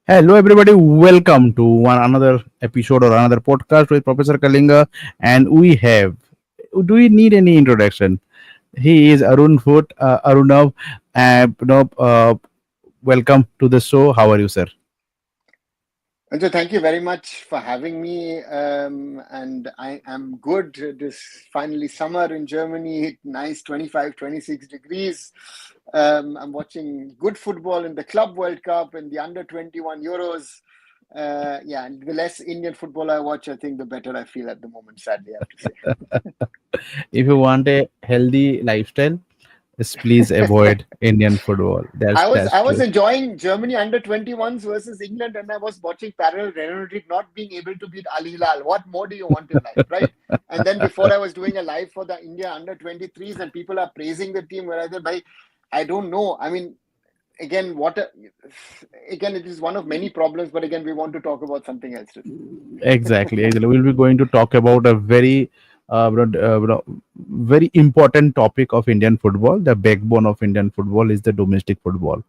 Hello, everybody. Welcome to one another episode or another podcast with Professor Kalinga. And we have, do we need any introduction? He is Arun Foot, Arunav. Welcome to the show. How are you, sir? And so thank you very much for having me. And I am good. This finally summer in Germany, nice 25, 26 degrees. I'm watching good football in the Club World Cup and the under 21 Euros. Yeah, and the less Indian football I watch, I think the better I feel at the moment, sadly, I If you want a healthy lifestyle, just please avoid Indian football. That's I was true. enjoying Germany under 21s versus England, and I was watching parallel Real Madrid not being able to beat Al Hilal. What more do you want in life, right? And then before I was doing a live for the India under 23s, and people are praising the team. Where I said, "Bhai, I don't know. I mean, again, again, it is one of many problems. But again, we want to talk about something else today. Exactly. We'll be going to talk about a very important topic of Indian football. The backbone of Indian football is the domestic football.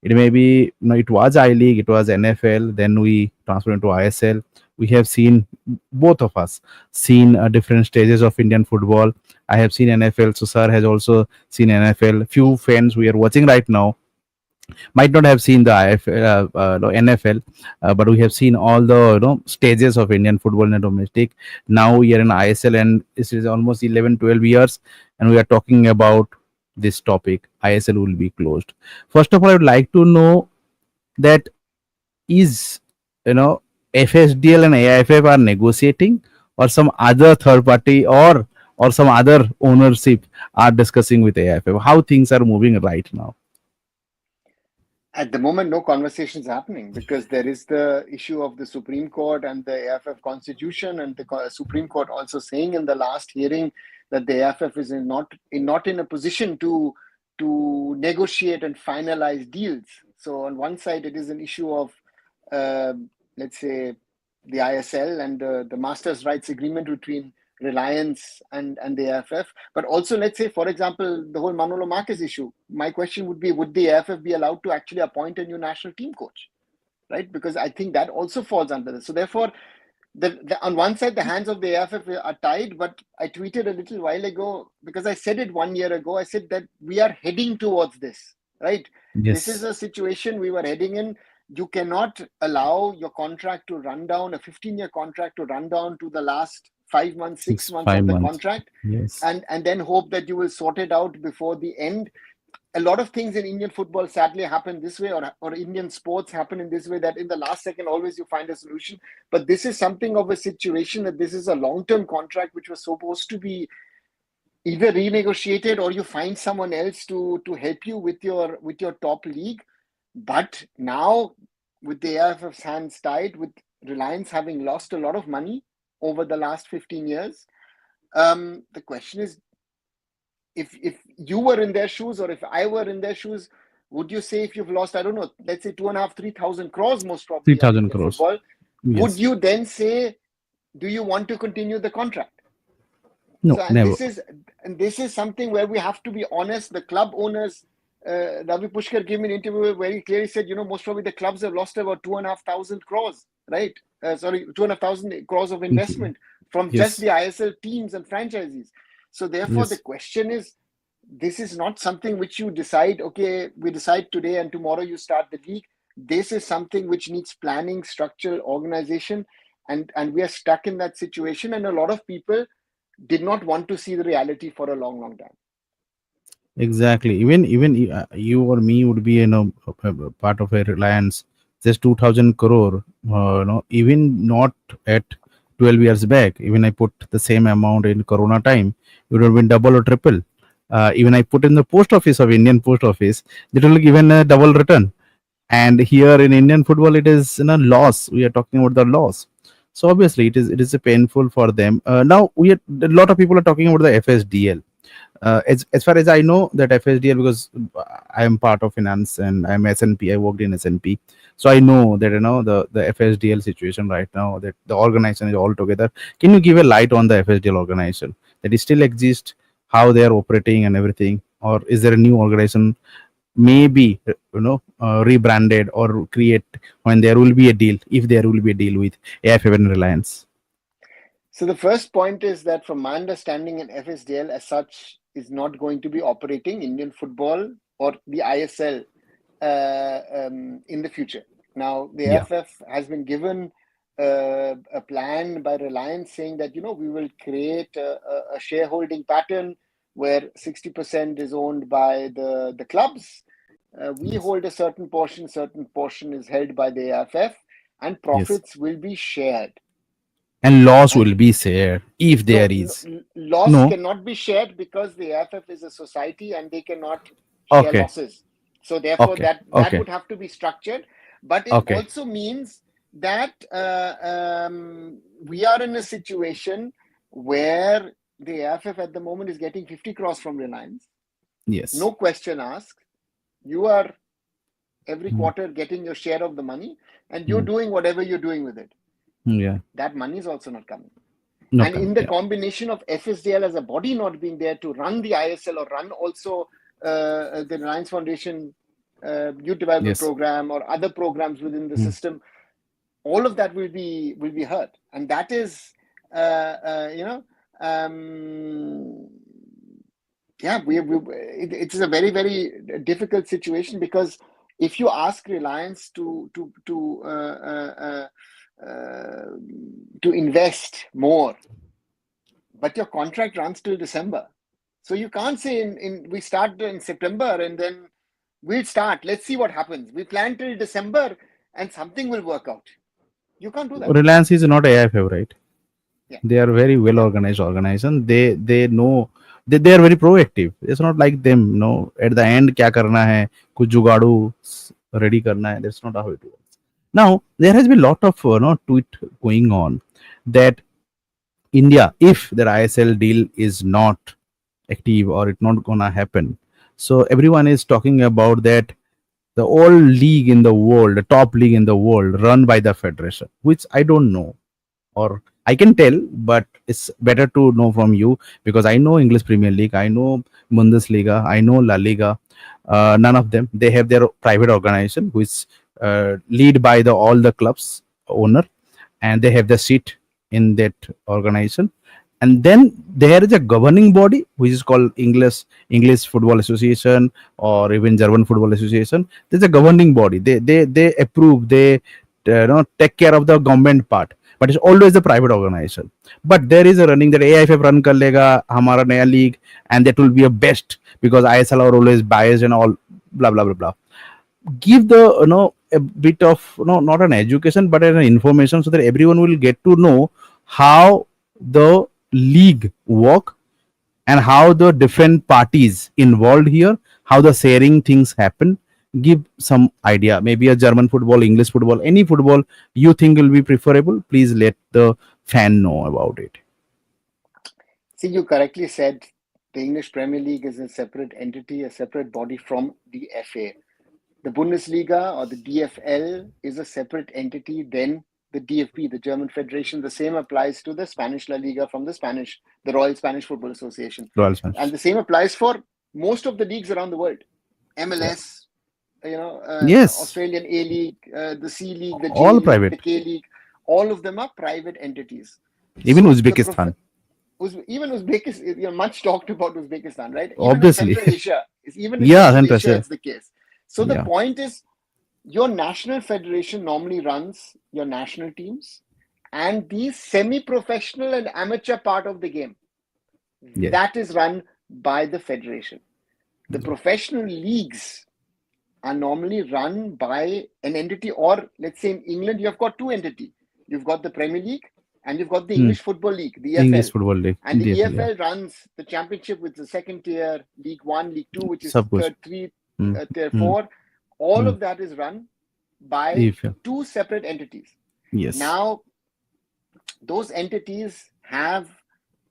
It may be, it was I League, it was NFL, then we transferred into ISL. We have seen, both of us, seen different stages of Indian football. I have seen NFL, so sir has also seen NFL. Few fans we are watching right now might not have seen the no, NFL, but we have seen all the stages of Indian football in the domestic. Now we are in ISL, and this is almost 11, 12 years, and we are talking about this topic. ISL will be closed. First of all, I would like to know that is FSDL and AIFF are negotiating, or some other third party, or some other ownership are discussing with AIFF. How things are moving right now? At the moment, no conversations happening because there is the issue of the Supreme Court and the AFF Constitution, and the Supreme Court also saying in the last hearing that the AFF is not in a position to negotiate and finalize deals. So on one side, it is an issue of let's say the ISL and the Masters' Rights Agreement between Reliance and the AFF. But also, let's say, for example, the whole Manolo Marquez issue. My question would be, would the AFF be allowed to actually appoint a new national team coach? Right? Because I think that also falls under this. So therefore, on one side, the hands of the AFF are tied, but I tweeted a little while ago, because I said it 1 year ago, I said that we are heading towards this, right? This is Yes. a situation we were heading in. You cannot allow your contract to run down, a 15-year contract to run down to the last 5 months, six Six, months five of the months. contract, Yes. and then hope that you will sort it out before the end. A lot of things in Indian football sadly happen this way, or Indian sports happen in this way, that in the last second always you find a solution. But this is something of a situation that this is a long-term contract which was supposed to be either renegotiated or you find someone else to help you with your top league. But now, with the AIFF's hands tied, with Reliance having lost a lot of money over the last 15 years, the question is, if you were in their shoes, or if I were in their shoes, would you say, if you've lost, I don't know, let's say 2.5, 3,000 crores most Three probably on thousand Indian crores. football, would Yes. you then say, do you want to continue the contract? No, So, never. and this is something where we have to be honest. The club owners, Ravi Pushkar gave me an interview where he clearly said, most probably the clubs have lost about 2,500 crores, right? Sorry, 2,500 crores of Mhm. investment from just Yes. the ISL teams and franchisees. So therefore, the Yes. question is, this is not something which you decide, okay, we decide today and tomorrow you start the league. This is something which needs planning, structural organization, and we are stuck in that situation. And a lot of people did not want to see the reality for a long, long time. Exactly. Even you or me would be a part of a Reliance. Just 2,000 crore. Even not at 12 years back. Even I put the same amount in Corona time, it would have been double or triple. Even I put in the post office of Indian Post Office, it will given a double return. And here in Indian football, it is loss. We are talking about the loss. So obviously, it is a painful for them. Now a lot of people are talking about the FSDL. As far as I know, that FSDL, because I am part of finance and I'm SNP. I worked in SNP, so I know that the FSDL situation right now. That the organization is all together. Can you give a light on the FSDL organization, that it still exists, how they are operating and everything, or is there a new organization maybe rebranded or create when there will be a deal, if there will be a deal with AIFF and Reliance? So the first point is that, from my understanding, an FSDL as such is not going to be operating Indian football or the ISL in the future. Now, the Yeah. AIFF has been given a plan by Reliance saying that, we will create a shareholding pattern where 60% is owned by the clubs. We Yes. hold a certain portion is held by the AIFF, and Yes. profits will be shared. And loss And will be shared if there no, is. loss No. cannot be shared because the AIFF is a society and they cannot share Okay. losses. So therefore, Okay. that Okay. would have to be structured. But it Okay. also means that we are in a situation where the AIFF at the moment is getting 50 crores from Reliance. Yes. No question asked. You are every Mm. quarter getting your share of the money, and you're Mm. doing whatever you're doing with it. Yeah. That money is also not coming. No And comment. in the Yeah. combination of FSDL as a body not being there to run the ISL or run also the Reliance Foundation Youth Development Yes. Program or other programs within the Mm. system, all of that will be hurt. And that is, yeah, it is a very, very difficult situation, because if you ask Reliance to invest more, but your contract runs till December. So you can't say we start in September and then we'll start. Let's see what happens. We plan till December and something will work out. You can't do that. Reliance is not AIFF, right? Yeah. They are very well Yeah. organized organization. They know, they are very proactive. It's not like them. No, at the end, क्या करना है? कुछ जुगाड़ू ready करना है. That's not how it works. Now there has been a lot of tweet going on that India, if their ISL deal is not active or it's not gonna happen, so everyone is talking about that the old league in the world, the top league in the world, run by the federation, which I don't know, or I can tell, but it's better to know from you because I know English Premier League, I know Bundesliga, I know La Liga. None of them. They have their private organization, which lead by the all the clubs owner, and they have the seat in that organization. And then there is a governing body which is called English Football Association or even German Football Association. There's a governing body. They approve. They take care of the government part. But it's always the private organization. But there is a running that AIFF run kar lega hamara naya league, and that will be a best because ISL are always biased and all blah blah blah blah. Give the a bit of not an education but an information so that everyone will get to know how the league work and how the different parties involved here, how the sharing things happen. Give some idea, maybe a German football, English football, any football you think will be preferable. Please let the fan know about it. See, you correctly said the English Premier League is a separate entity, a separate body from the FA. The Bundesliga or the DFL is a separate entity than the DFB, the German Federation. The same applies to the Spanish La Liga from the Royal Spanish Football Association. Royal And Spanish. the same applies for most of the leagues around the world. Yeah. MLS, Yes, Australian A League, the C League, the J all League, the private. K League, all of them are private entities. Even So Uzbekistan. even Uzbekistan, much talked about Uzbekistan, right? Even in Obviously. Central Asia, Yeah, Central. it's the case. So the Yeah. point is, your national federation normally runs your national teams and the semi-professional and amateur part of the game. Yeah. That is run by the federation. The professional leagues are normally run by an entity, or let's say in England, you've got two entities. You've got the Premier League and you've got the Hmm. English Football League, the English EFL. football league. And the DFL, yeah. EFL runs the championship with the second tier, League One, League Two, which is Sab kuch. third, three, Hmm. tier Hmm. four. All Hmm. of that is run by EFL. two separate entities. Yes. Now, those entities have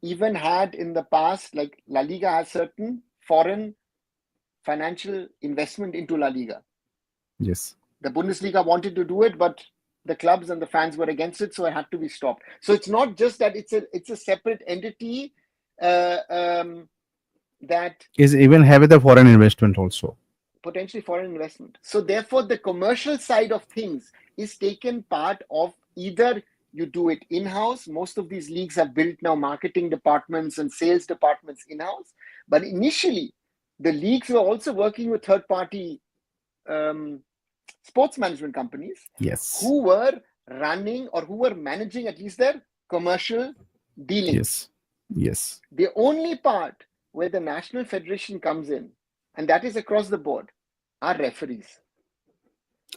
even had in the past, like La Liga has certain foreign financial investment into La Liga. Yes. The Bundesliga wanted to do it, but the clubs and the fans were against it, so it had to be stopped. So it's not just that it's a separate entity that Is even have the foreign investment also. potentially foreign investment. So therefore, the commercial side of things is taken part of either you do it in-house. Most of these leagues have built now marketing departments and sales departments in-house. But initially, the leagues were also working with third-party sports management companies Yes. who were running or who were managing at least their commercial dealings. Yes. The only part where the national federation comes in, and that is across the board, are referees.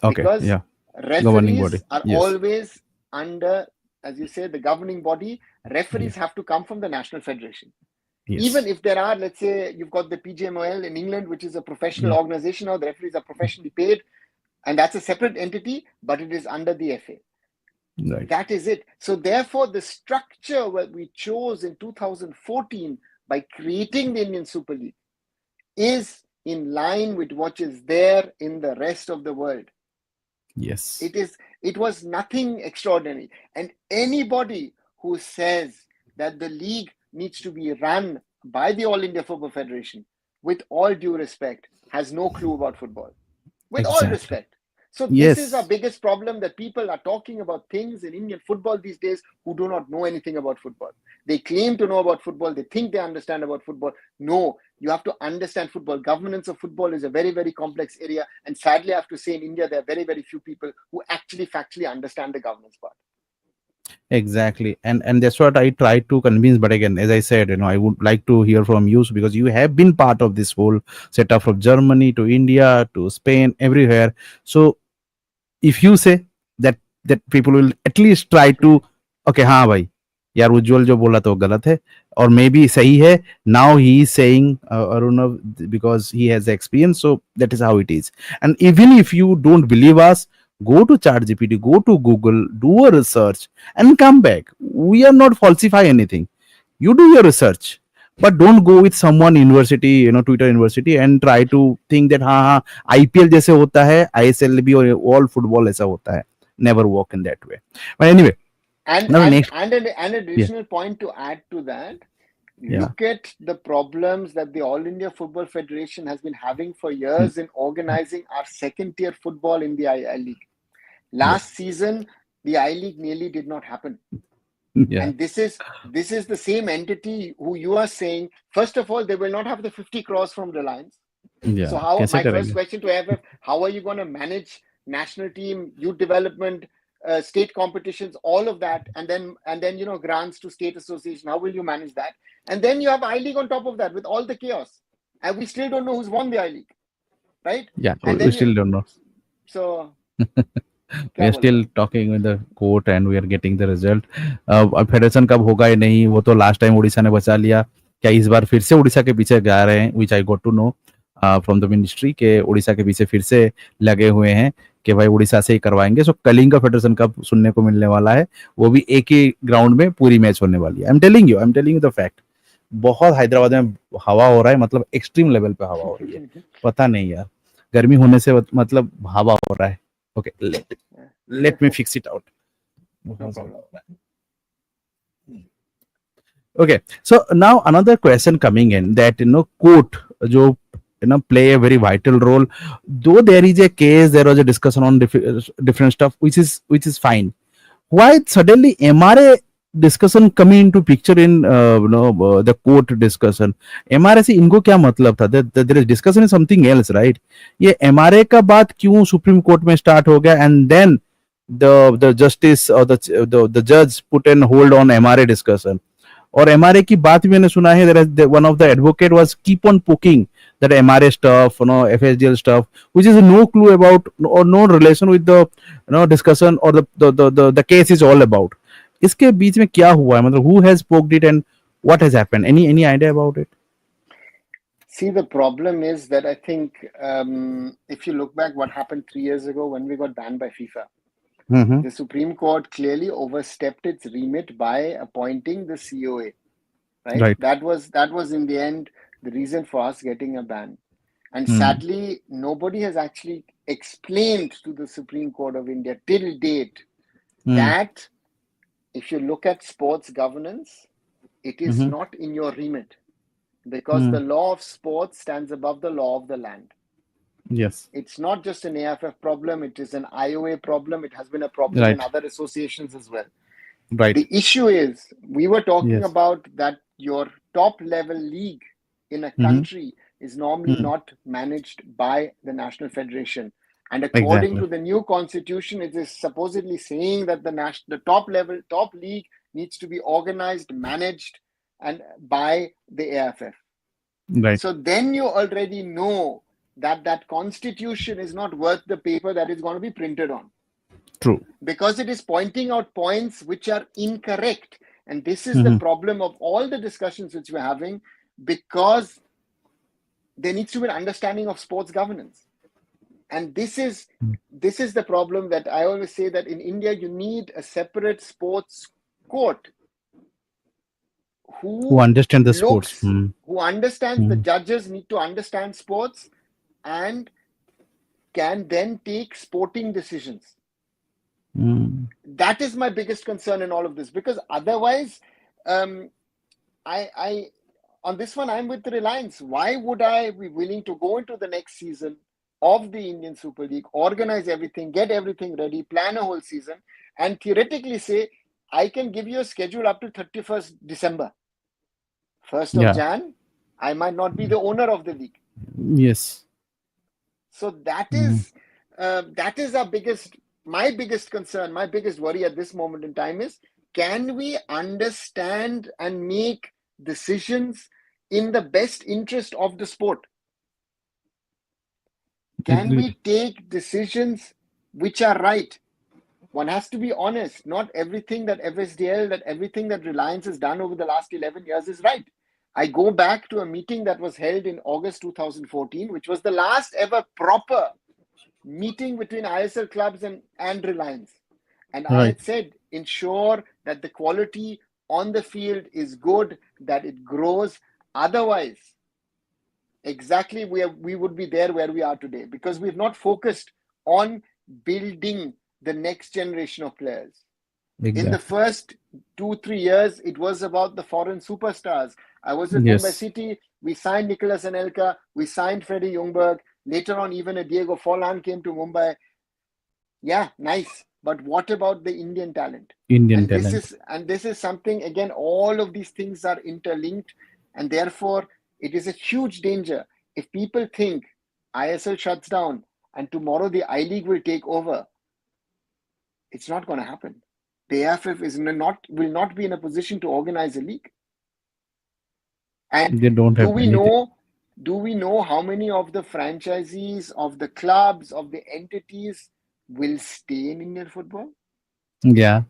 Okay. Because Yeah. Governing body. referees are Yes. always under, as you say, the governing body. Referees have to come from the national federation. Yes. Even if there are, let's say, you've got the PGMOL in England, which is a professional organization now, the referees are professionally paid, and that's a separate entity, but it is under the FA. Right. That is it. So therefore, the structure that we chose in 2014 by creating the Indian Super League is in line with what is there in the rest of the world. Yes. It was nothing extraordinary. And anybody who says that the league needs to be run by the All India Football Federation, with all due respect, has no clue about football. With all respect. So this is our biggest problem, that people are talking about things in Indian football these days who do not know anything about football. They claim to know about football. They think they understand about football. No, you have to understand football. Governance of football is a very, very complex area. And sadly, I have to say, in India, there are very, very few people who actually factually understand the governance part. Exactly. And that's what I try to convince. But again, as I said, I would like to hear from you, because you have been part of this whole setup from Germany to India to Spain, everywhere. So if you say that people will at least try to, okay, हाँ भाई यार उज्जवल जो बोला तो गलत है, or maybe सही है. Now he is saying Aruna, because he has experience, so that is how it is. And even if you don't believe us, go to ChatGPT, go to Google, do a research and come back. We are not falsify anything. You do your research, but don't go with someone university, Twitter university, and try to think that हाँ IPL जैसे होता है, ISL भी और all football ऐसा होता है. Never work in that way. But anyway, and an additional point to add to that. Look at the problems that the All India Football Federation has been having for years in organizing our second tier football in the I League. Last season, the I League nearly did not happen. And this is the same entity who you are saying, first of all, they will not have the 50 crores from Reliance. So my first question to AIFF, how are you going to manage national team, youth development, state competitions, all of that, and then grants to state association? How will you manage that? And then you have I League on top of that with all the chaos, and we still don't know who's won the I League, right? Yeah, and we still don't know. So we are still talking with the court and we are getting the result. अब federation कब होगा या नहीं, वो तो last time Orissa ने बचा लिया. क्या इस बार फिर से उड़ीसा के पीछे जा रहे हैं, which I got to know from the ministry, के उड़ीसा के पीछे फिर से लगे हुए हैं कि भाई उड़ीसा से ही करवाएंगे. सो कलिंगा फेडरेशन कब सुनने को मिलने वाला है, वो भी एक ही ग्राउंड में पूरी मैच होने वाली है. I am telling you the fact. बहुत हैदराबाद में हवा हो रहा है, मतलब एक्सट्रीम लेवल पे हवा हो रही है. पता नहीं यार, गर्मी होने से मतलब हवा हो रहा है. Okay, let me fix it out. No problem. Okay, so now another question coming in, that court jo play a very vital role. Though there is a case, there was a discussion on different stuff, which is fine. Why suddenly MRA discussion coming into picture in the court discussion? MRA से इनको क्या मतलब था? There is discussion is something else, right? ये MRA का बात क्यों supreme court में स्टार्ट हो गया, and then the justice or the judge put an hold on MRA discussion? और MRA की बात भी मैंने सुना है, one of the advocate was keep on poking that MRA stuff, FSDL stuff, which is no clue about or no relation with the discussion or the case is all about. इसके बीच में क्या हुआ है, मतलब who has poked it and what has happened? Any idea about it? See, the problem is that I think if you look back what happened 3 years ago when we got banned by FIFA, the Supreme Court clearly overstepped its remit by appointing the COA. Right? That was in the end the reason for us getting a ban. And sadly, nobody has actually explained to the Supreme Court of India till date that if you look at sports governance, it is not in your remit, because the law of sports stands above the law of the land. Yes. It's not just an AIFF problem, it is an IOA problem. It has been a problem in Right. other associations as well. Right. The issue is, we were talking Yes. about that your top level league in a Mm-hmm. country is normally not managed by the national federation. And according Exactly. to the new constitution, it is supposedly saying that the top level, top league needs to be organized, managed, and by the AIFF. Right. So then you already know that that constitution is not worth the paper that it's going to be printed on, True. because it is pointing out points which are incorrect. And this is the Mm-hmm. problem of all the discussions which we're having, because there needs to be an understanding of sports governance. And this is the problem, that I always say that in India you need a separate sports court Who who understand the sports? looks, who understands, the Mm-hmm. judges need to understand sports and can then take sporting decisions. Mm. That is my biggest concern in all of this, because otherwise, um, I on this one I'm with the Reliance. Why would I be willing to go into the next season of the Indian Super League, organize everything, get everything ready, plan a whole season, and theoretically say I can give you a schedule up to 31st December, 1st of Yeah. Jan, I might not be the owner of the league. Yes. So Mm. that is our biggest, my biggest concern, my biggest worry at this moment in time is, can we understand and make decisions in the best interest of the sport? Can Agreed. we take decisions which are right? One has to be honest. Not everything that FSDL, that everything that Reliance has done over the last 11 years is right. I go back to a meeting that was held in August 2014, which was the last ever proper meeting between ISL clubs and Reliance. And I Right. had said, ensure that the quality on the field is good, that it grows. Otherwise, exactly we would be there where we are today, because we've not focused on building the next generation of players. In the Exactly. first 2-3 years, it was about the foreign superstars. I was with Mumbai Yes. City. We signed Nicholas Anelka. We signed Freddie Ljungberg. Later on, even a Diego Forlan came to Mumbai. Yeah, nice. But what about the Indian talent? Indian And this talent. is and this is something, again, all of these things are interlinked, and therefore it is a huge danger if people think ISL shuts down and tomorrow the I League will take over. It's not going to happen. The AIFF will not be in a position to organize a league. And They don't do have we anything. know do we know how many of the franchisees, of the clubs, of the entities will stay in Indian football? Yeah.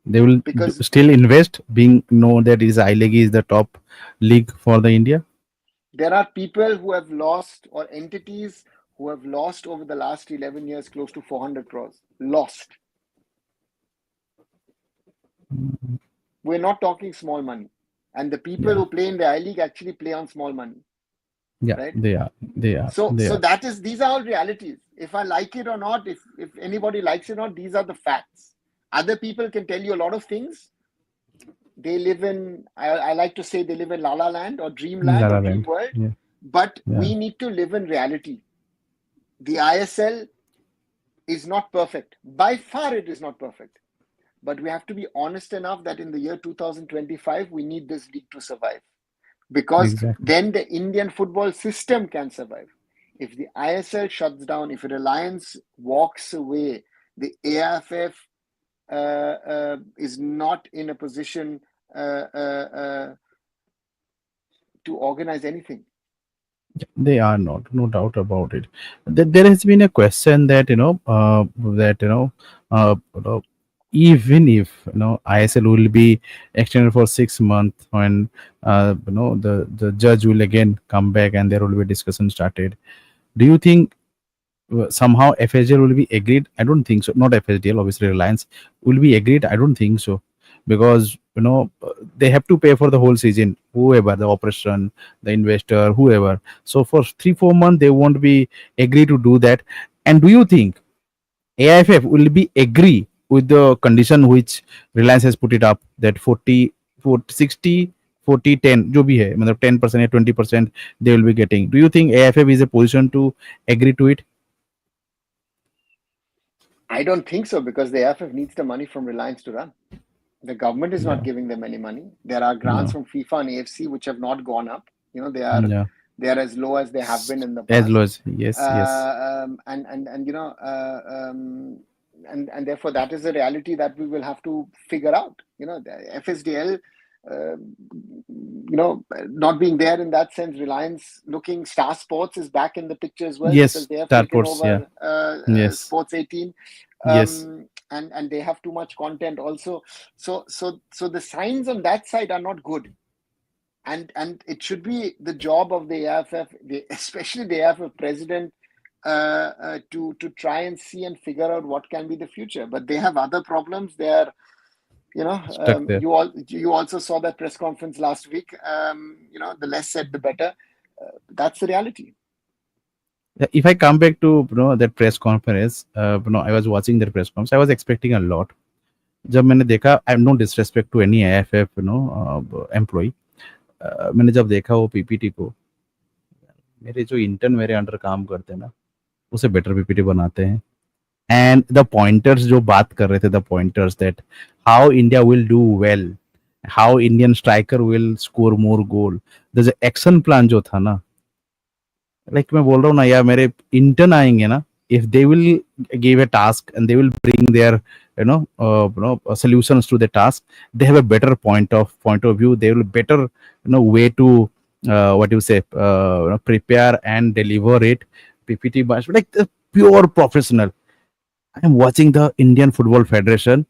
They will Because still invest, being know that is I League is the top league for the India. there are people who have lost, or entities who have lost over the last 11 years close to 400 crores. Lost. We're not talking small money. And the people Yeah. who play in the I League actually play on small money, Yeah. right? They are. They are. So They so are. that is these are all realities. If I like it or not, if anybody likes it or not, these are the facts. Other people can tell you a lot of things. They live in, I like to say, they live in La La Land or Dreamland or La Dream Land. World. Yeah. But Yeah. we need to live in reality. The ISL is not perfect. By far, it is not perfect. But we have to be honest enough that in the year 2025, we need this league to survive. Because Exactly. then the Indian football system can survive. If the ISL shuts down, if a Reliance walks away, the AIFF is not in a position uh, uh, uh, to organize anything. They are not, no doubt about it. There has been a question that even if ISL will be extended for 6 months, when the judge will again come back and there will be discussion started. Do you think somehow FSDL will be agreed? I don't think so. Not FSDL, obviously Reliance will be agreed. I don't think so, because they have to pay for the whole season. Whoever the operation, the investor, whoever. So for 3-4 months they won't be agree to do that. And do you think AIFF will be agree with the condition which Reliance has put it up, that 40, 40 60 40-10 जो भी है, मतलब 10% या 20% they will be getting. Do you think AIFF is a position to agree to it? I don't think so, because the AIFF needs the money from Reliance to run. The government is not Yeah. giving them any money. There are grants No. from FIFA and AFC which have not gone up. Yeah. They are as low as they have been in the As past. low as, yes, yes. And therefore that is a reality that we will have to figure out. The FSDL, not being there in that sense. Reliance looking, Star Sports is back in the picture as well, because Yes, they have taken Starports, yeah. over Yes, Sports 18. yes. And they have too much content also. So the signs on that side are not good. And it should be the job of the AIFF, especially the AIFF president, to try and see and figure out what can be the future. But they have other problems. They are, Stuck there. you also saw that press conference last week. The less said, the better. That's the reality. If I come back to that press conference, I was watching that press conference. I was expecting a lot. जब मैंने देखा, I am no disrespect to any IFF employ, मैंने जब देखा वो PPT को, मेरे जो इंटर्न मेरे अंडर काम करते हैं ना, उसे बेटर पीपीटी बनाते हैं. एंड द पॉइंटर्स जो बात कर रहे थे, the pointers that how India will do well, how Indian striker will score more goal, the action plan जो था ना, लाइक मैं बोल रहा हूँ ना यार, मेरे इंटर्न आएंगे ना, if they will give a task and they will bring their solutions to the task, they have a better point of view, they will better way to what you say, prepare and deliver it. PPT much like the pure professional. I am watching the Indian Football Federation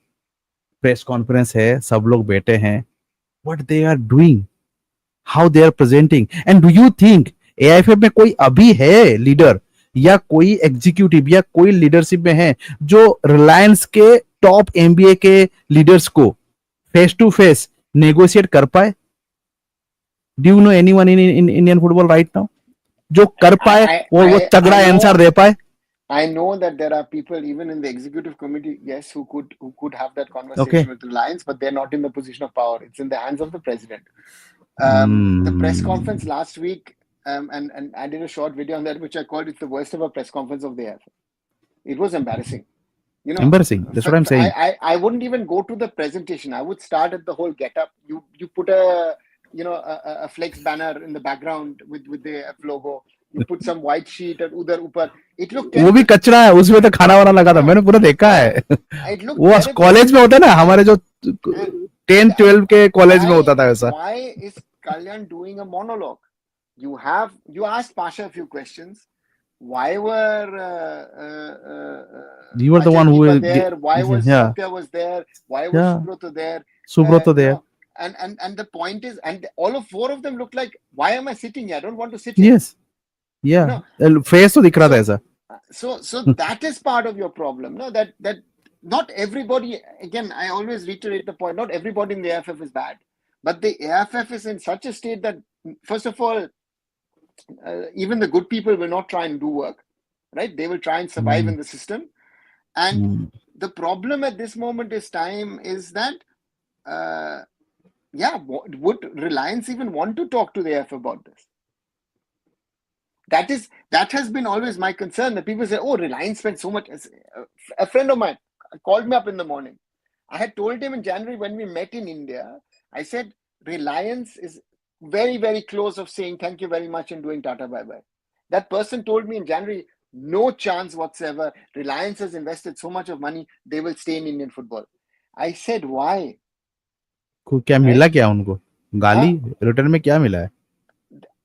press conference है, सब लोग बैठे हैं, what they are doing, how they are presenting. And do you think AIFF में कोई अभी है leader या कोई एग्जीक्यूटिव या कोई लीडरशिप में है जो रिलायंस के टॉप एमबीए के लीडर्स को फेस टू फेस नेगोशिएट कर पाए? Do you know anyone in Indian football right now जो कर पाए और वो तगड़ा आंसर दे पाए? I know that there are people even in the executive committee, yes, who could have that conversation with Reliance, but they're not in the position of power. It's in the hands of the president. The press conference last week, and I did a short video on that, which I called it the worst ever press conference of the AIFF. It was embarrassing. Embarrassing. That's what I'm saying. I wouldn't even go to the presentation. I would start at the whole get-up. You put a flex banner in the background with the AIFF logo. You put some white sheet और उधर ऊपर. It looked वो भी कचरा है, उसमें तो खाना वाना लगा था, मैंने पूरा देखा है. वो कॉलेज में होता है ना, हमारे जो 10-12 के कॉलेज में होता था वैसा. Why is Kalyan doing a monologue? You asked Pasha a few questions. Why were you were the one who was there? Why was Satya was there? Why was Subrata there? Subrata there. And the point is, and all of four of them look like, why am I sitting here? I don't want to sit here. Yes. Yeah. Face तो दिख रहा था ऐसा. So that is part of your problem. No, that not everybody. Again, I always reiterate the point. Not everybody in the AIFF is bad, but the AIFF is in such a state that, first of all, even the good people will not try and do work, right? They will try and survive in the system. And the problem at this moment is that, would Reliance even want to talk to the AIFF about this? That has been always my concern, that people say, oh, Reliance spent so much. A friend of mine called me up in the morning. I had told him in January when we met in India, I said, Reliance is very, very close of saying thank you very much and doing Tata bye-bye. That person told me in January, no chance whatsoever. Reliance has invested so much of money, they will stay in Indian football. I said, why? क्या मिला क्या उनको? गाली return में क्या मिला है?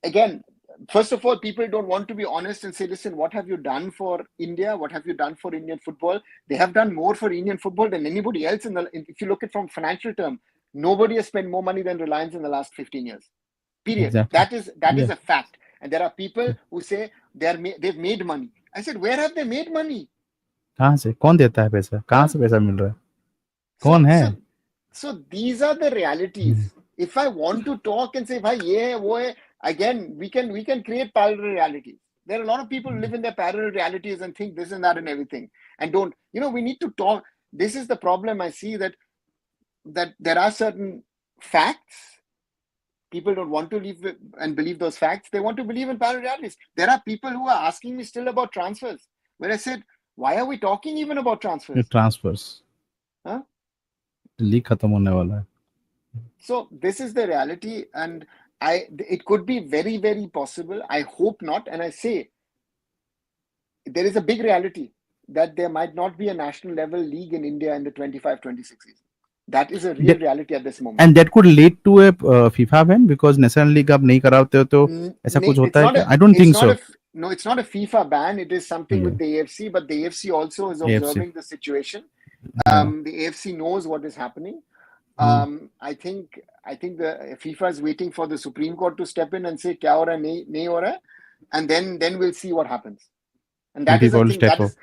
Again, first of all, people don't want to be honest and say, listen, what have you done for India? What have you done for Indian football? They have done more for Indian football than anybody else. If you look at it from financial term, nobody has spent more money than Reliance in the last 15 years. Period. Exactly. That is a fact. And there are people who say they've made money. I said, where have they made money? कहाँ से? कौन देता है पैसा? कहाँ से पैसा मिल रहा है? कौन है? So these are the realities. If I want to talk and say, bhai, ye hai, wo hai, again, we can create parallel realities. There are a lot of people who live in their parallel realities and think this and that and everything. And don't, we need to talk. This is the problem I see, that there are certain facts. people don't want to leave and believe those facts. They want to believe in parallel realities. There are people who are asking me still about transfers, where I said, why are we talking even about transfers? Transfers. Huh? League खत्म होने वाला है. So this is the reality, and it could be very, very possible. I hope not, and I say there is a big reality that there might not be a national level league in India in the 25-26 season. That is a real reality at this moment. And that could lead to a FIFA ban because National League आप नहीं कराते हो तो ऐसा कुछ होता है क्या? I don't think so. No, it's not a FIFA ban. It is something with the AFC, but the AFC also is observing the situation. The AFC knows what is happening. I think the FIFA is waiting for the Supreme Court to step in and say kya ho raha hai, nahi ho raha, and then we'll see what happens. And that is the thing. That is,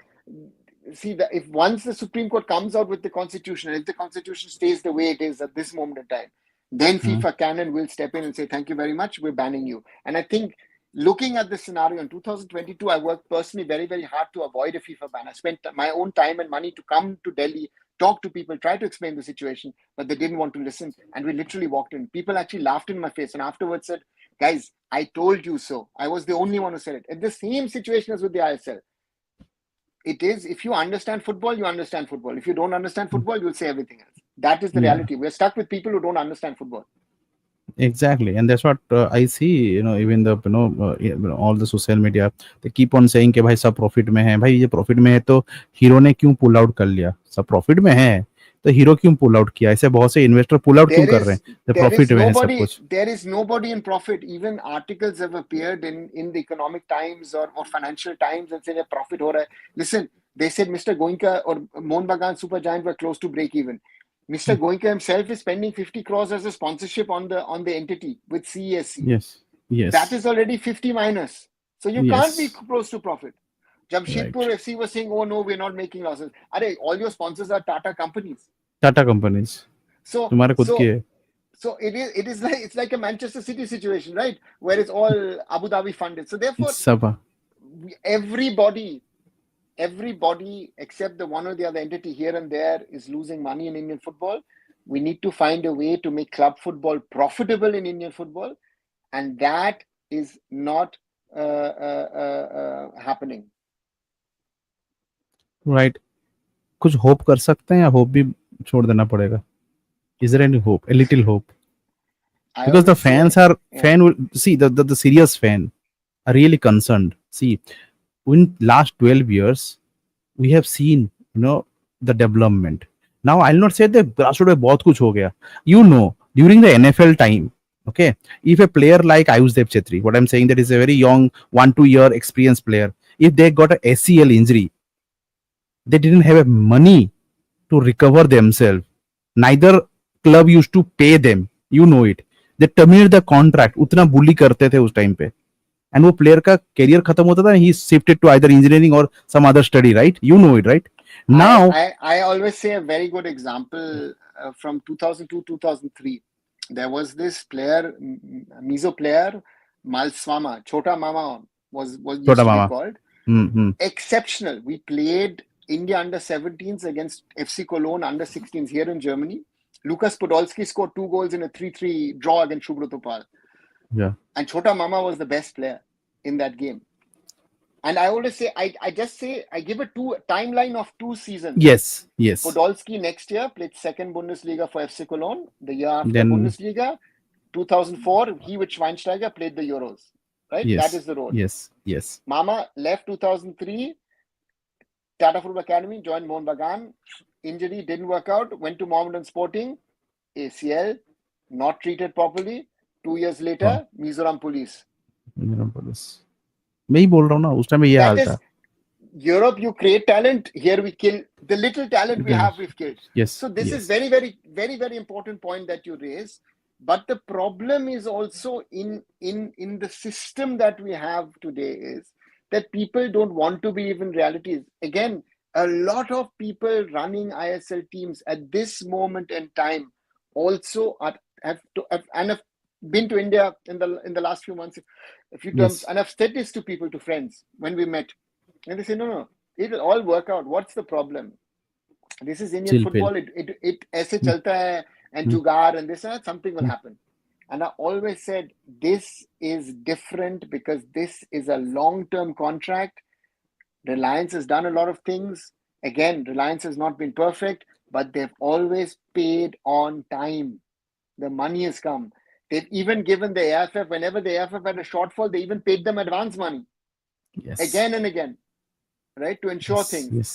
see, if once the Supreme Court comes out with the Constitution, and if the Constitution stays the way it is at this moment in time, then FIFA can and will step in and say, thank you very much, we're banning you. And I think looking at this scenario in 2022, I worked personally very, very hard to avoid a FIFA ban. I spent my own time and money to come to Delhi, talk to people, try to explain the situation, but they didn't want to listen. And we literally walked in. People actually laughed in my face and afterwards said, guys, I told you so. I was the only one who said it. It's the same situation as with the ISL. It is, if you understand football, you understand football. If you don't understand football, you'll say everything else. That is the reality. We're stuck with people who don't understand football. Exactly, and that's what I see. Even the all the social media, they keep on saying कि भाई सब profit में है. भाई ये profit में है तो हीरो ने क्यों पुल आउट कर लिया? सब प्रॉफिट में है तो हीरो क्यों पुल आउट किया? ऐसे बहुत से इन्वेस्टर पुल आउट क्यों कर रहे हैं? तो प्रॉफिट में है सब कुछ. There is nobody in profit. Even articles have appeared in the Economic Times or Financial Times and say that profit हो रहा है. Listen, they said Mr. Goenka or Mohun Bagan Super Giant were close to break even. Mr. Goenka himself is spending 50 crores as a sponsorship on the entity with CESC. Yes. That is already 50 minus. So you can't be close to profit. Jamshedpur FC was saying, oh no, we're not making losses. All your sponsors are Tata companies. So तुम्हारे खुद की है. So it is like, it's like a Manchester City situation, right? Where it's all Abu Dhabi funded. So therefore, everybody except the one or the other entity here and there is losing money in Indian football. We need to find a way to make club football profitable in Indian football, and that is not happening. Right. कुछ hope कर सकते हैं या hope भी छोड़ देना पड़ेगा? Is there any hope? A little hope? Because the fans will see the serious fan are really concerned. See, in last 12 years, we have seen the development. Now I'll not say that grassroots में बहुत कुछ हो गया. During the NFL time, okay, if a player like Ayush Chetri, what I'm saying that is a very young 1-2 year experienced player, if they got a ACL injury, they didn't have money to recover themselves. Neither club used to pay them. It. They terminated the contract. उतना bully करते थे उस time पे. And वो player का career खत्म होता था. He shifted to either engineering or some other study, right? You know it, right? Now, I always say a very good example from 2002-2003. There was this player, Mizo player, Malswama, Chota Mama was used to be called. Exceptional. We played India under 17s against FC Cologne under 16s here in Germany. Lukas Podolski scored 2 goals in a 3-3 draw against Shubhrotopal. Yeah. And Chota Mama was the best player in that game. And I always say, I give a timeline of 2 seasons. Yes. Podolski next year played second Bundesliga for FC Cologne. The year after Bundesliga, 2004, he with Schweinsteiger played the Euros. Right? Yes. That is the road. Yes. Mama left 2003, Tata Football Academy, joined Mohun Bagan. Injury didn't work out, went to Mohammedan Sporting, ACL, not treated properly. 2 years later, Mizoram Police. मैं ही बोल रहा हूँ ना उस time में ये हाल था. Europe, you create talent. Here we kill the little talent we have. We've killed. Yes. So this is very, very, very, very important point that you raise. But the problem is also in the system that we have today is that people don't want to believe in realities. Again, a lot of people running ISL teams at this moment in time also have been to India in the last few months, a few times, and I've said this to people, to friends, when we met, and they say, no, it'll all work out. What's the problem? This is Indian football. It aise chalta hai, and jugaad and this and that, something will happen. And I always said, this is different because this is a long-term contract. Reliance has done a lot of things. Again, Reliance has not been perfect, but they've always paid on time. The money has come. They've even given the AIFF, whenever the AIFF had a shortfall, they even paid them advance money. Yes. Again and again, right? To ensure Yes. things. Yes.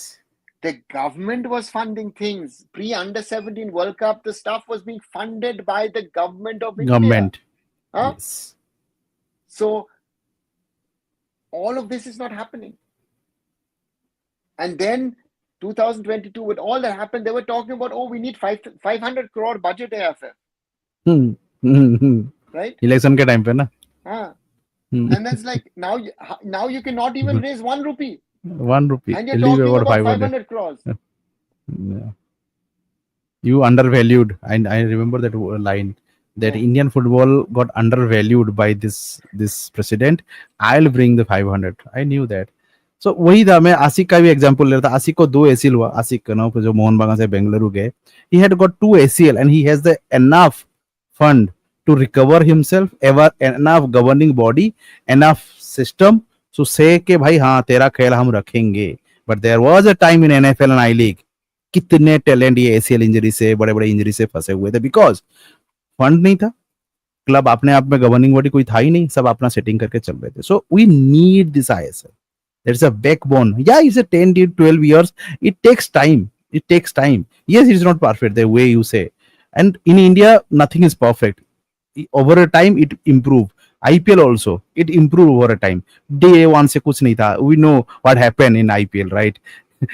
The government was funding things. Pre-under 17 World Cup, the stuff was being funded by the government of India. Huh? Yes. So all of this is not happening. And then 2022, with all that happened, they were talking about, oh, we need 500 crore budget AIFF. Right? Election के time पे ना. And that's like, now you cannot even raise 1 rupee. 1 rupee. And you're talking about 500 crores. Yeah. You undervalued. And I remember that line that Indian football got undervalued by this president. I'll bring the 500. I knew that. So वही था. मैं आशिक का भी example ले रहा था. आशिक को 2 ACL हुआ. आशिक ना जो मोहन बागान से बेंगलुरु गए. He had got 2 ACL and he has the enough fund to recover himself, ever enough governing body, enough system to say कि भाई हाँ तेरा खेल हम रखेंगे. But there was a time in NFL and I League कितने talent ये ACL injury से बड़े बड़े इंजरी से फंसे हुए थे बिकॉज फंड नहीं था. क्लब अपने आप में गवर्निंग बॉडी कोई था ही नहीं. सब अपना सेटिंग करके चल रहे थे. So we need this ISL. There's a backbone. Yeah, it's a 10 to 12 years. It takes time. Yes, it's not perfect the way you say. And in India, nothing is perfect. Over a time, it improved. IPL also, it improved over a time. Day one se kuch nahi tha. We know what happened in IPL, right?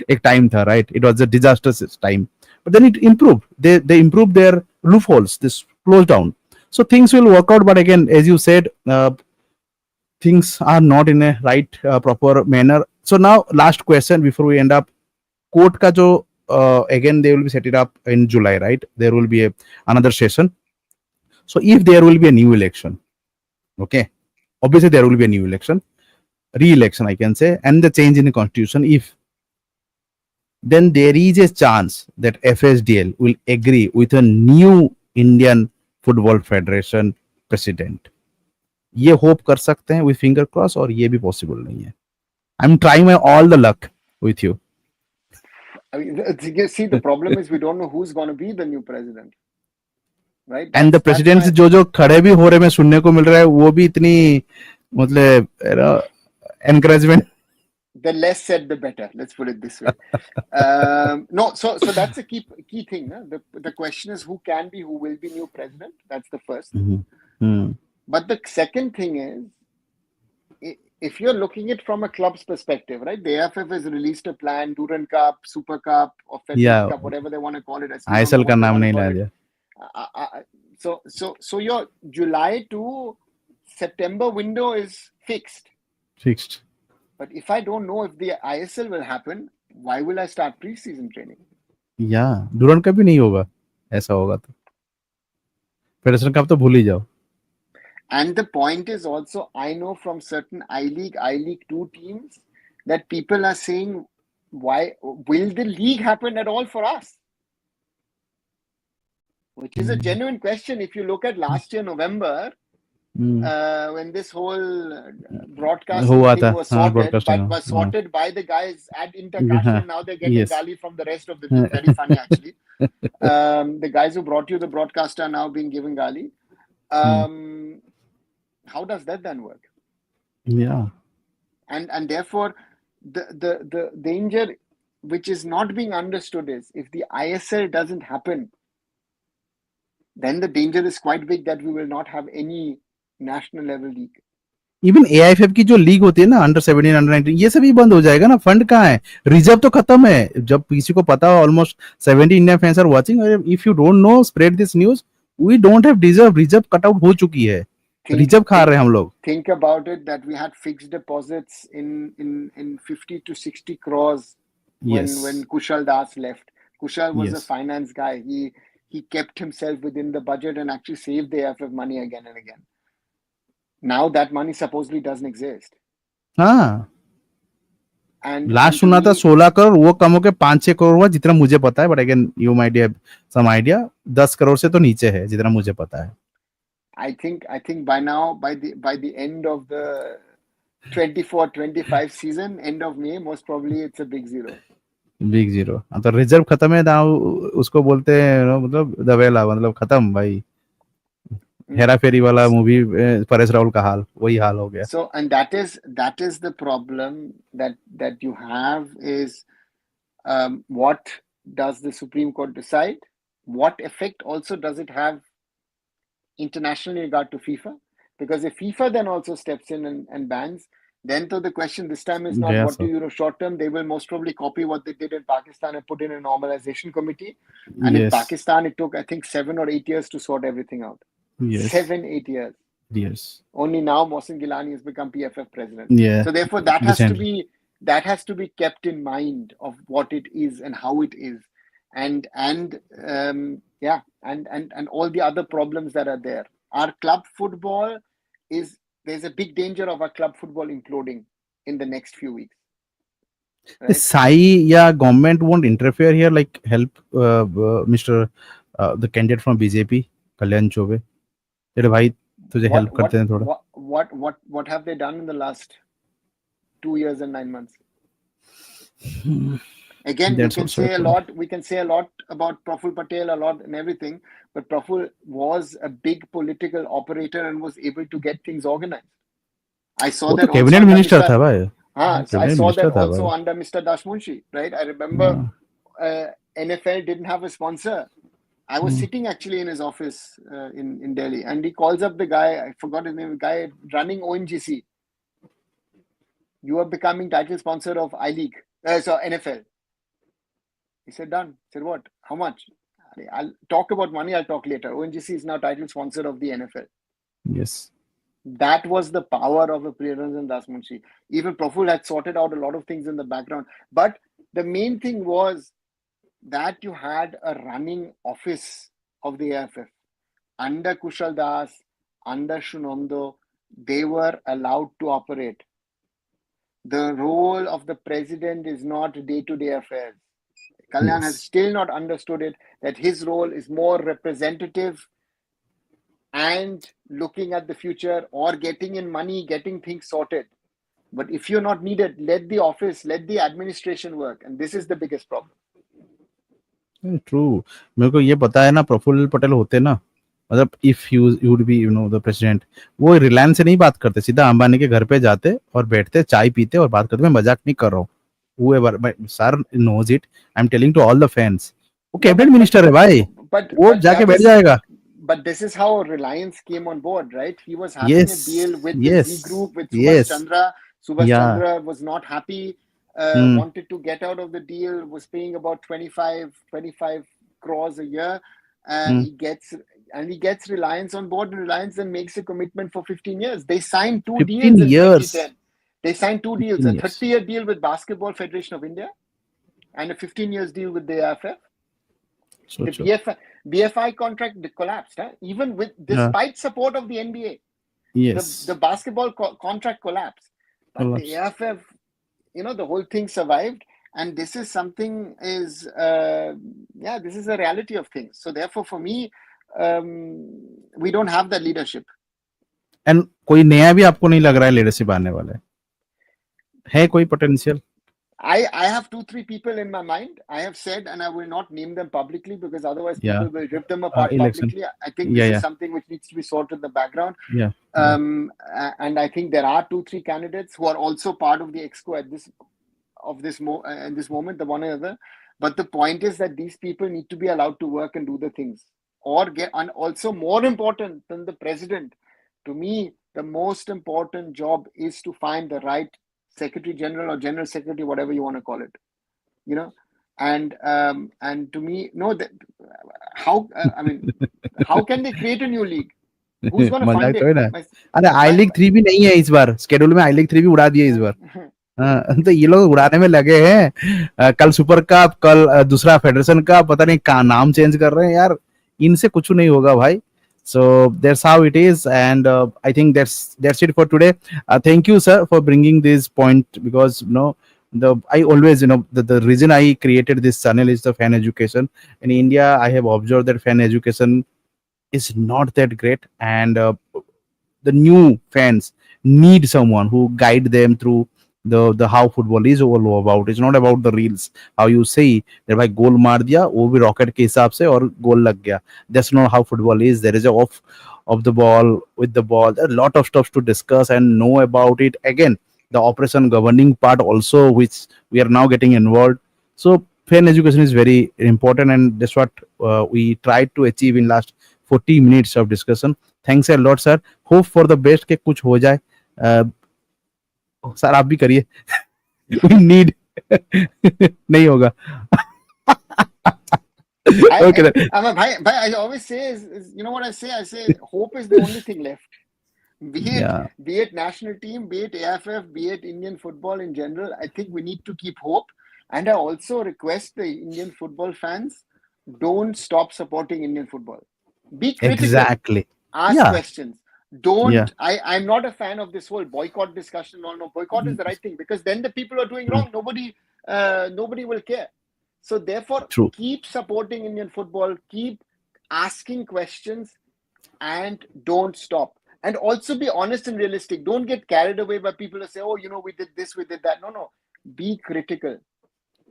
Ek time tha, right? It was a disastrous time. But then it improved. They improved their loopholes. This closed down. So things will work out. But again, as you said, things are not in a right proper manner. So now last question before we end up. Court ka jo again they will be set it up in July, right? There will be another session. So if there will be a new election, okay, obviously there will be a new election, re-election I can say, and the change in the constitution. If then there is a chance that FSDL will agree with a new Indian Football Federation president. ये hope कर सकते हैं with finger cross और ये भी possible नहीं है. I'm trying my all the luck with you. I mean, see, the problem is we don't know who's going to be the new president, right? And the presidents जो खड़े भी हो रहे हैं सुनने को मिल रहा है वो भी इतनी मतलब encouragement. The less said, the better. Let's put it this way. No, so that's a key thing. Huh? The question is who will be new president. That's the first. But the second thing is, if you're looking at from a club's perspective, right? The AIFF has released a plan, Durand Cup, Super Cup, or FedEx Cup, whatever they want to call it. ISL का नाम नहीं ला दिया. So your July to September window is fixed. But if I don't know if the ISL will happen, why will I start pre-season training? Yeah, Durand का भी नहीं होगा. ऐसा होगा तो फेडरेशन कप तो भूल ही जाओ. And the point is also, I know from certain I-League 2 teams that people are saying, why will the league happen at all for us? Which is a genuine question. If you look at last year, November, when this whole broadcast thing was sorted, by the guys at Intercash, now they're getting gali from the rest of the team. Very funny, actually. The guys who brought you the broadcast are now being given gali. How does that then work? Yeah. And therefore, the danger which is not being understood is if the ISL doesn't happen, then the danger is quite big that we will not have any national level league. Even AIFF की जो league होती है ना under 17 under 19 ये सभी बंद हो जाएगा ना. फंड कहाँ है? रिजर्व तो खत्म है. जब किसी को पता हो almost 70 Indian fans are watching. If you don't know spread this news. We don't have reserve cut out हो चुकी है. रिजर्व खा रहे हैं हम लोग. Think about it that we had fixed deposits in 50 to 60 crores when Kushal Das left. Kushal was a finance guy. He kept himself within the budget and actually saved the AIFF money again and again. Now that money supposedly doesn't exist. हाँ. And last सुना था 16 करोड़ वो कम होके 5-6 करोड़ हुआ जितना मुझे पता है. But again you might have some idea. 10 crore से तो नीचे है जितना मुझे पता है. I think by now, by the end of the 24-25 season, end of May, most probably it's a big zero. Big zero. तो रिजर्व खत्म है ना, उसको बोलते हैं मतलब दवेला, मतलब खत्म भाई। Mm. हेरा फेरी वाला मूवी, परेश रावल का हाल, वही हाल हो गया। So, and that is the problem that you have is, what does the Supreme Court decide? What effect also does it have internationally in regard to FIFA? Because if FIFA then also steps in and bans, then so the question this time is not गया what do सब। you know short term. They will most probably copy what they did in Pakistan and put in a normalization committee. And in yes, Pakistan, it took I think 7 or 8 years to sort everything out. Yes, 7-8 years. Yes, Only now Mohsin Gilani has become PFF president. yeah, So therefore, recently। that has to be kept in mind of what it is and how it is, and yeah, and all the other problems that are there. Our club football there's a big danger of our club football imploding in the next few weeks. Right? Sai, yeah, government won't interfere here, like help Mr. The candidate from BJP, Kalyan Chobe, तेरे भाई तुझे What help करते what हैं थोड़ा। what what what what have they done in the last 2 years and 9 months? Again, we That's can also a say a point. lot. We can say a lot about Praful Patel, a lot and everything, but Praful was a big political operator and was able to get things organized. I saw वो तो that also cabinet under minister Mr. था भाई, So I cabinet saw that minister था also भाई। under Mr. Dashmunshi, right? I remember हाँ, NFL didn't have a sponsor. I was sitting actually in his office in Delhi, and he calls up the guy. I forgot his name. The guy running ONGC. You are becoming title sponsor of I League. So NFL. He said, done. I said, what? How much? I'll talk about money, I'll talk later. ONGC is now title sponsor of the NFL. yes, That was the power of a Priyaranjan Dasmunshi. Even Praful had sorted out a lot of things in the background. But the main thing was that you had a running office of the AIFF. Under Kushal Das, under Shunondo, they were allowed to operate. The role of the president is not day-to-day affairs. Kalyan has yes. still not understood it, that his role is more representative and looking at the future or getting in money, getting things sorted. But if you're not needed, let the office, let the administration work. And this is the biggest problem. True. मेरे को ये पता है ना, प्रफुल्ल पटेल होते ना, मतलब if you would be the president, वो रिलायंस से नहीं बात करते, सीधा अंबानी के घर पे जाते और बैठते, चाय पीते और बात करते। मैं मजाक नहीं कर रहा हूँ, whoever sir knows it, I'm telling to all the fans, वो Yeah, कैबिनेट मिनिस्टर है भाई, वो but जाके that बैठ is जाएगा। but this is how Reliance came on board, right? He was having a yes, deal with the yes, Z Group with Subhash yes, Chandra. Subhash या, Chandra was not happy, wanted to get out of the deal, was paying about 25 crores a year. He gets Reliance on board, and Reliance then makes a commitment for 15 years. They signed two 15 deals in years, 2010. They signed two deals, 15 a years, 30-year deal with Basketball Federation of India and a 15 years deal with the AIFF. The सोचो। BFI contract collapsed, even despite support of the NBA. Yes, The basketball contract collapsed, but the AIFF, the whole thing survived. And this is something this is a reality of things. So therefore, for me, we don't have that leadership. And कोई नया भी आपको नहीं लग रहा है leadership आने वाला है कोई potential? I have 2-3 people in my mind. I have said, and I will not name them publicly because otherwise Yeah. people will rip them apart Election. publicly. I think this is something which needs to be sorted in the background. Yeah. And I think there are 2-3 candidates who are also part of the exco at this moment, the one or other. But the point is that these people need to be allowed to work and do the things, and also more important than the president. To me, the most important job is to find the right Secretary General or General Secretary, whatever you want to call it, and to me, how can they create a new league? Who's going to fund मजाक तो है ना। it? अरे आई league 3 भी नहीं है इस बार schedule में, आई लीग 3 भी उड़ा दिए इस बार। हाँ, तो ये लोग उड़ाने में लगे हैं। कल सुपर कप, कल दूसरा फेडरेशन का पता नहीं का नाम चेंज कर रहे हैं यार, इनसे कुछ नहीं होगा भाई। So that's how it is, and I think that's it for today. Thank you, sir, for bringing this point, because I always the reason I created this channel is the fan education. In India, I have observed that fan education is not that great, and the new fans need someone who guide them through the how football is all about. It's not about the reels, how you say that भाई गोल मार दिया वो भी rocket के हिसाब से और गोल लग गया. That's not how football is. There is a off of the ball, with the ball, there are a lot of stuff to discuss and know about it. Again, the operation governing part also, which we are now getting involved. So fan education is very important, and that's what we tried to achieve in last 40 minutes of discussion. Thanks a lot, sir. Hope for the best के कुछ हो जाए. Sir आप भी करिए. We need. नहीं होगा. Okay then. I always say, you know what I say? I say, hope is the only thing left. Yeah. Be it national team, be it AIFF, be it Indian football in general, I think we need to keep hope. And I also request the Indian football fans, don't stop supporting Indian football. Be critical. Exactly. Ask Yeah. questions. Don't. Yeah. I'm not a fan of this whole boycott discussion. No, boycott is the right thing, because then the people who are doing wrong, nobody will care. So therefore, True. keep supporting Indian football, keep asking questions, and don't stop. And also be honest and realistic. Don't get carried away by people who say, oh, we did this, we did that. No. Be critical.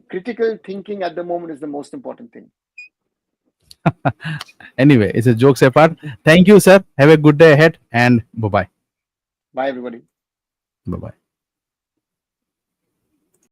Critical thinking at the moment is the most important thing. Anyway, it's a jokes apart. Thank you, sir. Have a good day ahead, and bye bye. Bye, everybody. Bye bye.